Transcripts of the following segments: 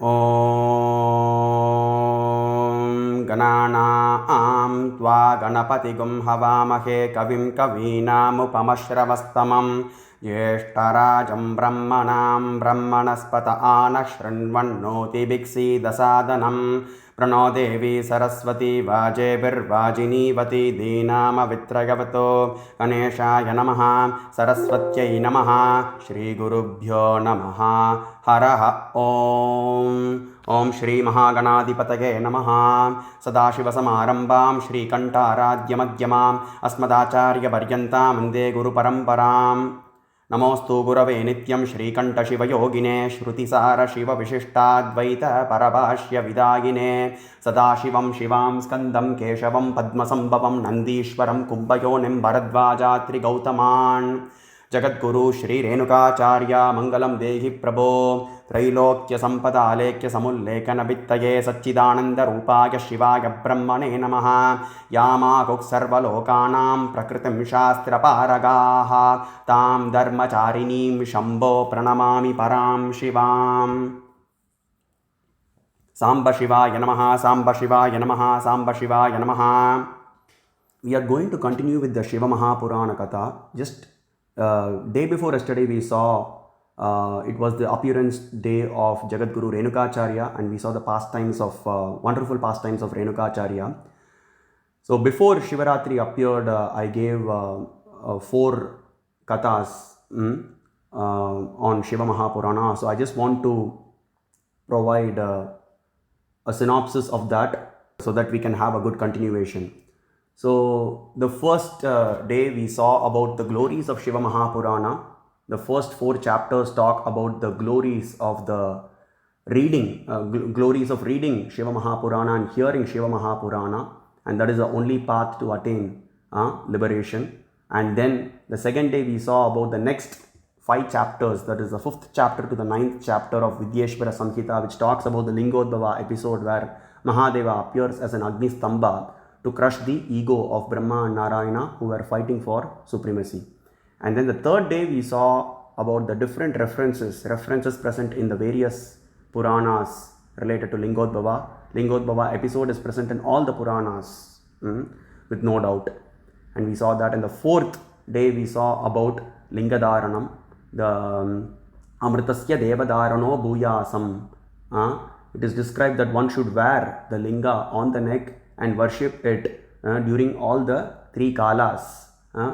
ॐ गणानां त्वा गणपतिगुं हवामहे कविं कवीनामुपमश्रवस्तमं ज्येष्ठराजं ब्रह्मणां ब्रह्मणस्पत आनः शृण्वन्नोतिभिक्षीदसादनं प्रणो देवी सरस्वती वाजेभिर्वाजिनीवती दीनामवित्रयवतो गणेशाय नमः सरस्वत्यै नमः श्रीगुरुभ्यो नमः हरः ॐ श्री महागणाधिपतये नमः सदाशिवसमारम्भां श्रीकण्ठाराध्यमध्यमाम् अस्मदाचार्यपर्यन्तां वन्दे गुरुपरम्परां नमोऽस्तु गुरवे नित्यं श्रीकण्ठशिवयोगिने श्रुतिसारशिवविशिष्टाद्वैतपरभाष्यविदायिने सदाशिवं शिवां स्कन्दं केशवं पद्मसम्भवं नन्दीश्वरं कुम्भयोनिं भरद्वाजात्रिगौतमान् जगद्गुरु श्रीरेणुकाचार्य मङ्गलं देहि प्रभो त्रैलोक्यसम्पदालेख्यसमुल्लेखनभित्तये सच्चिदानन्दरूपाय शिवाय ब्रह्मणे नमः यामाहुः सर्वलोकानां प्रकृतिं शास्त्रपारगाः तां धर्मचारिणीं शम्भो प्रणमामि परां शिवां साम्ब शिवाय नमः साम्ब शिवाय नमः साम्ब शिवाय नमः. We are going to continue with the Shiva Mahapurana Katha. Just day before yesterday we saw it was the appearance day of Jagadguru Renukacharya, and we saw the pastimes of wonderful pastimes of Renukacharya. So before Shivaratri appeared, I gave 4 kathas on Shiva Mahapurana. So I just want to provide a synopsis of that so that we can have a good continuation. So the first day we saw about the glories of Shiva Mahapurana. The first 4 chapters talk about the glories of the reading, glories of reading Shiva Mahapurana and hearing Shiva Mahapurana, and that is the only path to attain liberation. And then the second day we saw about the next 5 chapters, that is the 5th chapter to the 9th chapter of Vidyeshwara Samhita, which talks about the Lingodbhava episode where Mahadeva appears as an Agni Stambha to crush the ego of Brahma and Narayana who were fighting for supremacy. And then the third day we saw about the different references present in the various Puranas related to Lingodbhava. Lingodbhava episode is present in all the Puranas, with no doubt. And we saw that. In the 4th day we saw about Lingadharanam, the Amritasya Devadarano Bhuyasam. It is described that one should wear the linga on the neck and worship it during all the 3 kalas,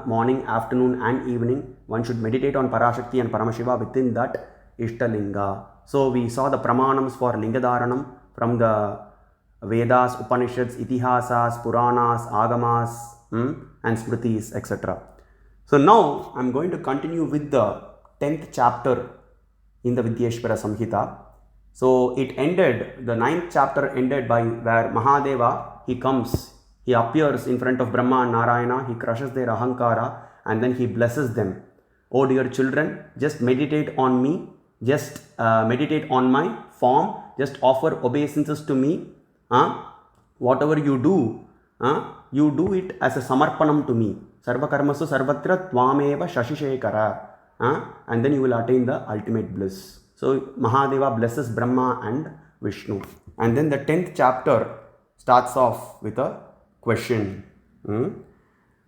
morning, afternoon and evening. One should meditate on Parashakti and Paramashiva within that Ishtalinga. So we saw the pramanams for Lingadharanam from the Vedas, Upanishads, Itihasas, Puranas, Agamas, and Smritis, etc. So now I am going to continue with the 10th chapter in the Vidyeshwara Samhita. So it ended, the 9th chapter ended by where Mahadeva, he comes, he appears in front of Brahma and Narayana, he crushes their ahankara and then he blesses them. Oh dear children, just meditate on me, just meditate on my form, just offer obeisances to me. Whatever you do it as a samarpanam to me. Sarva karmasu sarvatra tvameva shashishekara. And then you will attain the ultimate bliss. So Mahadeva blesses Brahma and Vishnu. And then the 10th chapter starts off with a question.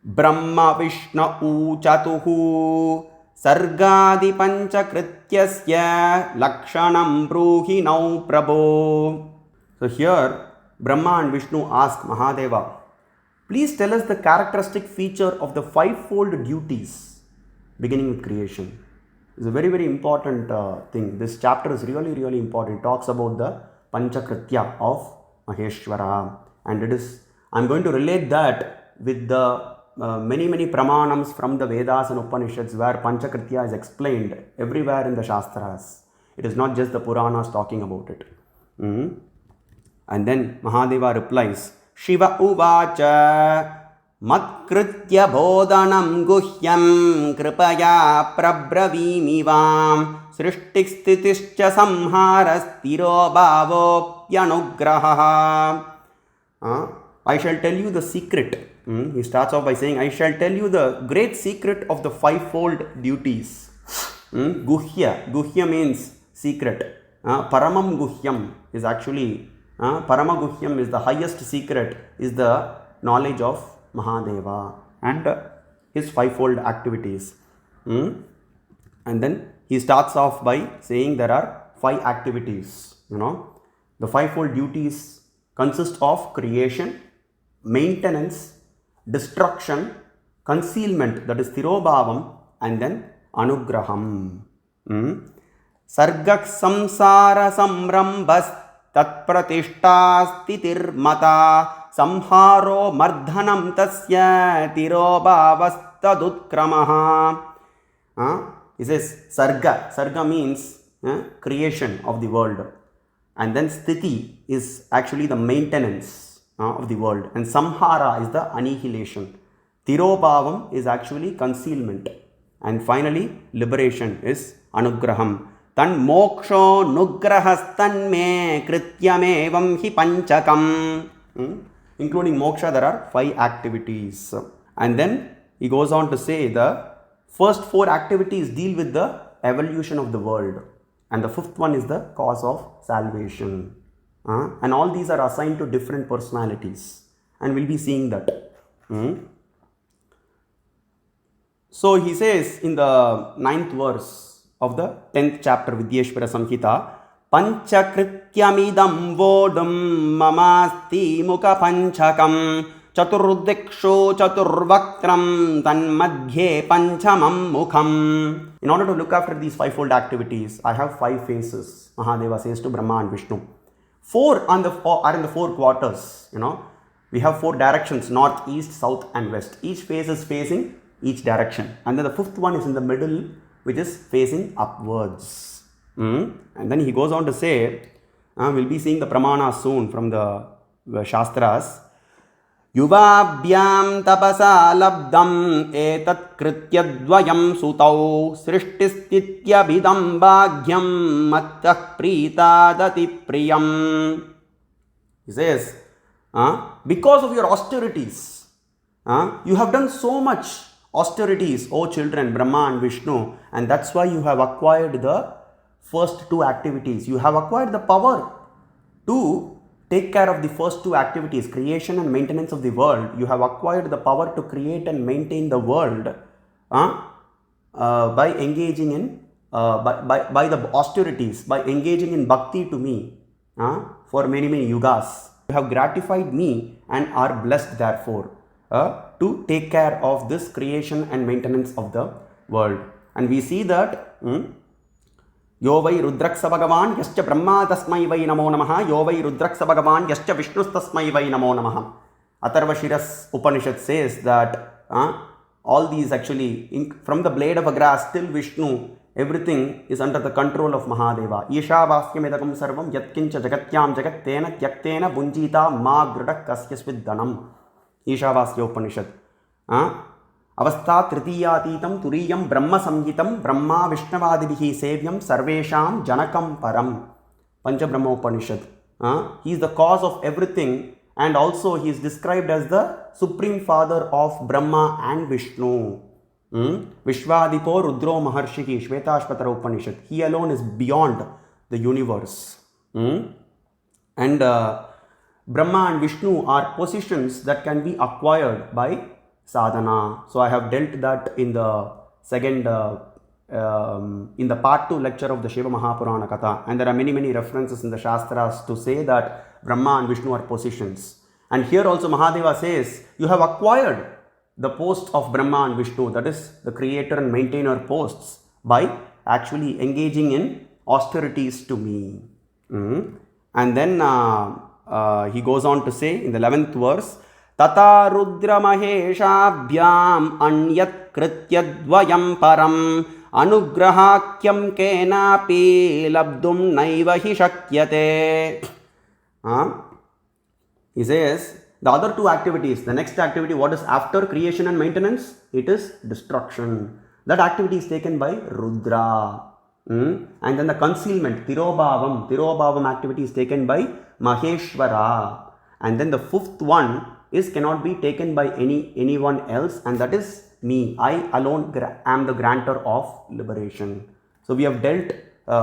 Brahma Vishnu Chatuhu Sargadi Panchakrityasya Lakshanam Bruhi Nau Prabho. So here Brahma and Vishnu ask Mahadeva, please tell us the characteristic feature of the 5-fold duties beginning with creation. It's a very, very important thing. This chapter is really, really important. It talks about the Panchakritya of Maheshwara. And it is, I'm going to relate that with the many, many pramanams from the Vedas and Upanishads where Panchakritya is explained everywhere in the Shastras. It is not just the Puranas talking about it. And then Mahadeva replies, Shiva Uvacha Matkritya bodhanam guhyam kripaya prabravimivam srishtiksthitischya samharastiro bhavopyanugraha. I shall tell you the secret. He starts off by saying, I shall tell you the great secret of the 5-fold duties. Guhya. Guhya means secret. Paramam Guhyam is actually, Paramaguhyam is the highest secret, is the knowledge of Mahadeva and his fivefold activities. And then he starts off by saying there are 5 activities. The fivefold duties consist of creation, maintenance, destruction, concealment, that is Tirobhavam, and then Anugraham. Sargak samsara samrambas tatpratishtastitirmata samharo mardhanam tasya tirobhavastadutkramaha. He says Sarga. Sarga means creation of the world. And then Sthiti is actually the maintenance of the world. And Samhara is the annihilation. Tirobhavam is actually concealment. And finally, liberation is Anugraham. Tan moksho nugrahastan me krityamevam hi panchakam. Including moksha, there are 5 activities. And then he goes on to say the first 4 activities deal with the evolution of the world. And the 5th one is the cause of salvation. And all these are assigned to different personalities. And we'll be seeing that. So he says in the 9th verse of the 10th chapter Vidyeshwara Samhita, Panchakrityamidam vodum mamasti mukha panchakam chaturdikshu chaturvaktram tanmadhye panchamam mukham. In order to look after these fivefold activities, I have 5 faces, Mahadeva says to Brahma and Vishnu. 4 are in the 4 quarters. We have 4 directions, north, east, south and west. Each face is facing each direction. And then the 5th one is in the middle, which is facing upwards. And then he goes on to say, we'll be seeing the pramana soon from the Shastras. Yuvabhyam tapasa labdam etat krityadvayam sutau srishtistityabhidam bhagyam mattah pritadati priyam. He says, because of your austerities, you have done so much austerities, O children, Brahma and Vishnu, and that's why you have acquired the first 2 activities. You have acquired the power to take care of the first 2 activities, creation and maintenance of the world. You have acquired the power to create and maintain the world by engaging in by the austerities, by engaging in bhakti to me for many yugas. You have gratified me and are blessed therefore to take care of this creation and maintenance of the world. And we see that Yo vai rudraksa bhagavan yascha brahma tasmai vai namo namaha. Yo vai rudraksa bhagavan yascha vishnus tasmai vai namo namaha. Atharvashiras Upanishad says that all these actually, from the blade of a grass till Vishnu, everything is under the control of Mahadeva. Ishavasya medakam sarvam yatkincha jagatyam jagattena tyaktena bunjita ma gradak kasyasvid dhanam. Ishavasya Upanishad. Avastha tritiyatitam turiyam brahma samhitam brahma vishnavadivihi sevyam sarvesham janakam param. Panchabrahma Upanishad. He is the cause of everything, and also he is described as the supreme father of Brahma and Vishnu. Vishwadipo Rudro Maharshiki, Shvetashvatara Upanishad. He alone is beyond the universe. And Brahma and Vishnu are positions that can be acquired by sadhana. So I have dealt that in the second, in the part 2 lecture of the Shiva Mahapurana Katha. And there are many references in the Shastras to say that Brahma and Vishnu are positions. And here also Mahadeva says, you have acquired the post of Brahma and Vishnu, that is the creator and maintainer posts, by actually engaging in austerities to me. And then he goes on to say in the 11th verse, Tata Rudra Maheshabhyam Anyat Krityadvayam Param Anugrahakyam Kenapi Labdum Naiva Hi Shakyate. He says, the other 2 activities, the next activity, what is after creation and maintenance? It is destruction. That activity is taken by Rudra. And then the concealment, Tirobhavam activity is taken by Maheshwara. And then the 5th one is cannot be taken by anyone else, and that is me. I alone am the grantor of liberation. So we have dealt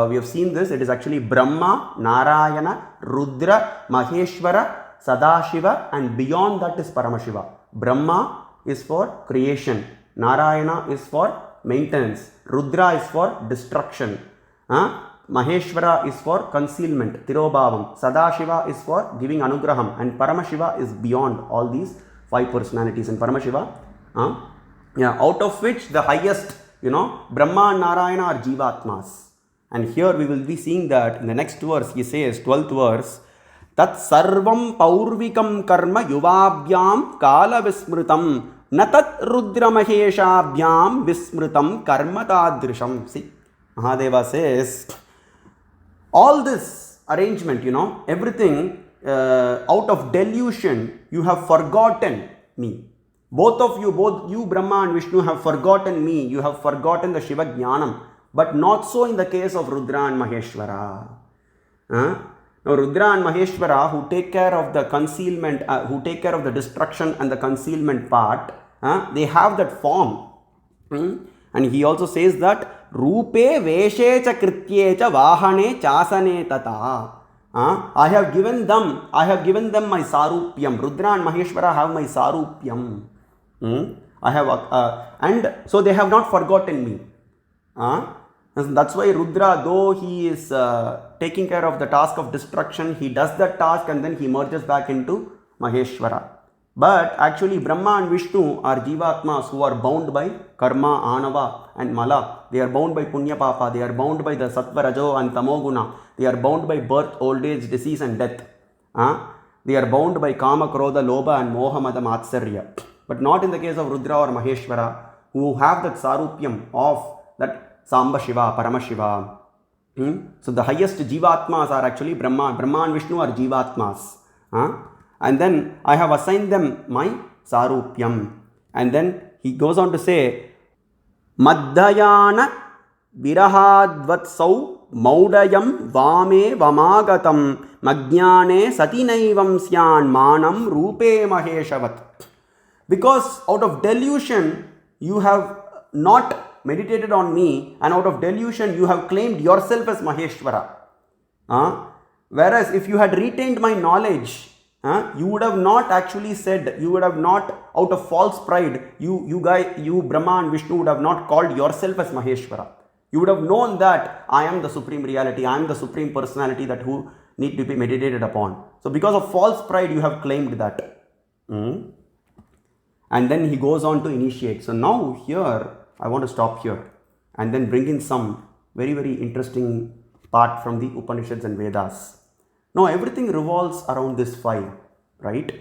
we have seen this. It is actually Brahma, Narayana, Rudra, Maheshwara, Sadashiva, and beyond that is Paramashiva. Brahma is for creation, Narayana is for maintenance, Rudra is for destruction, Maheshwara is for concealment, Tirobhavam, Sadashiva is for giving anugraham, and Paramashiva is beyond all these 5 personalities. And Paramashiva, out of which the highest, Brahma and Narayana are Jivatmas. And here we will be seeing that in the next verse. He says, 12th verse, Tat sarvam paurvikam karma yuvabhyam kala vismrutam natat rudra maheshabhyam vismrutam karma tadrisham. See, Mahadeva says, all this arrangement, everything out of delusion, you have forgotten me. Both you Brahma and Vishnu have forgotten me. You have forgotten the Shiva Jnanam. But not so in the case of Rudra and Maheshwara. Now Rudra and Maheshwara, who take care of the concealment, who take care of the destruction and the concealment part, they have that form. And he also says that Rupe Veshe cha Kritye cha Vahane chasane tata. I have given them my Sarupyam. Rudra and Maheshwara have my Sarupyam. I have, and so they have not forgotten me. That's why Rudra, though he is taking care of the task of destruction, he does that task and then he merges back into Maheshwara. But actually Brahma and Vishnu are Jivatmas who are bound by Karma, Anava and Mala. They are bound by Punya Papa. They are bound by the Sattva, Rajo and Tamoguna. They are bound by birth, old age, disease and death. They are bound by Kama, Krodha, Lobha and Moha, Mada, Matsarya. But not in the case of Rudra or Maheshwara, who have that Sarupyam of that Samba Shiva, Paramashiva. So the highest Jivatmas are actually Brahma. Brahma and Vishnu are Jivatmas. And then I have assigned them my Sarupyam. And then he goes on to say, Madhyayana Virahadvatsau Maudayam Vame Vamagatam Magyane Satinaivam Syan Manam Rupe Maheshavat. Because out of delusion you have not meditated on me, and out of delusion you have claimed yourself as Maheshwara. Whereas if you had retained my knowledge, you would have not actually said, you would have not, out of false pride, you Brahma and Vishnu would have not called yourself as Maheshwara. You would have known that I am the supreme reality, I am the supreme personality that who need to be meditated upon. So because of false pride you have claimed that. And then he goes on to initiate. So now here I want to stop here and then bring in some very, very interesting part from the Upanishads and Vedas. Now everything revolves around this 5, right?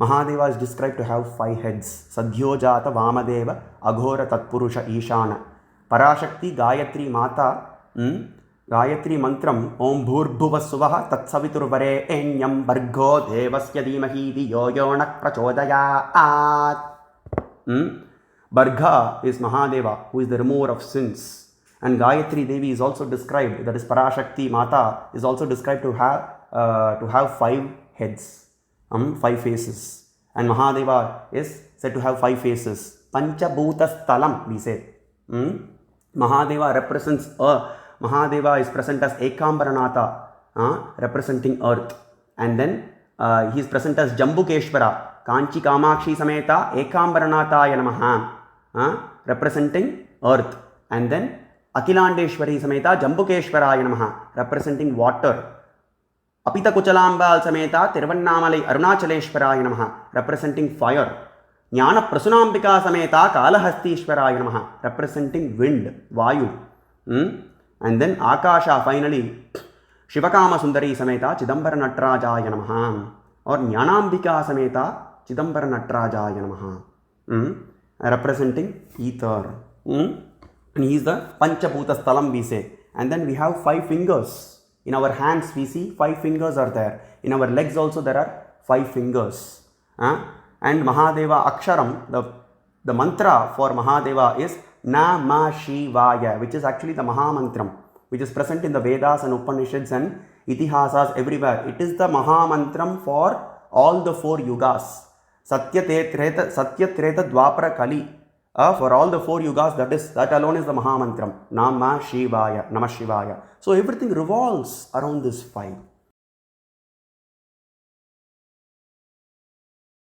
Mahadeva is described to have 5 heads. Sadhyojata Vamadeva Aghora Tatpurusha Ishana Parashakti Gayatri Mata Gayatri Mantram Om Bhurbhuva Suvaha Tatsavitur Vare Enyam Bargo Devasya Dhimahi Dhiyo Yonak Prachodayat. Barga is Mahadeva, who is the remover of sins. And Gayatri Devi is also described, that is Parashakti Mata, is also described to have 5 heads, 5 faces. And Mahadeva is said to have 5 faces. Panchabhuta Stalam, we say. Mahadeva represents Mahadeva is present as Ekambaranatha, representing earth. And then he is present as Jambukeshwara, Kanchi Kamakshi Sameta Ekambaranataya Namaha, representing earth. And then Akilandeshwari Sameta Jambukeshwaraya Namaha, representing water. Apita Kuchalambal Sameta Tiruvannamalai Arunachaleshwaraya Namaha, representing fire. Jnana Prasunambika Sameta Kalahastishwaraya Namaha, representing wind, Vayu. And then Akasha, finally, Shivakama Sundari Sameta Chidambara Natrajaya Namaha, or Jnanambika Sameta Chidambara Natrajaya Namaha, representing ether. And he is the Panchabhuta Stalam, we say. And then we have 5 fingers. In our hands we see 5 fingers are there. In our legs also there are 5 fingers. And Mahadeva Aksharam, the mantra for Mahadeva is Namah Shivaya, which is actually the Mahamantram, which is present in the Vedas and Upanishads and Itihasas everywhere. It is the Mahamantram for all the 4 yugas. Satya Treta Dwapara Kali. For all the 4 yugas, that alone is the Mahamantram. Nama Shivaya, Namah Shivaya. So everything revolves around this 5.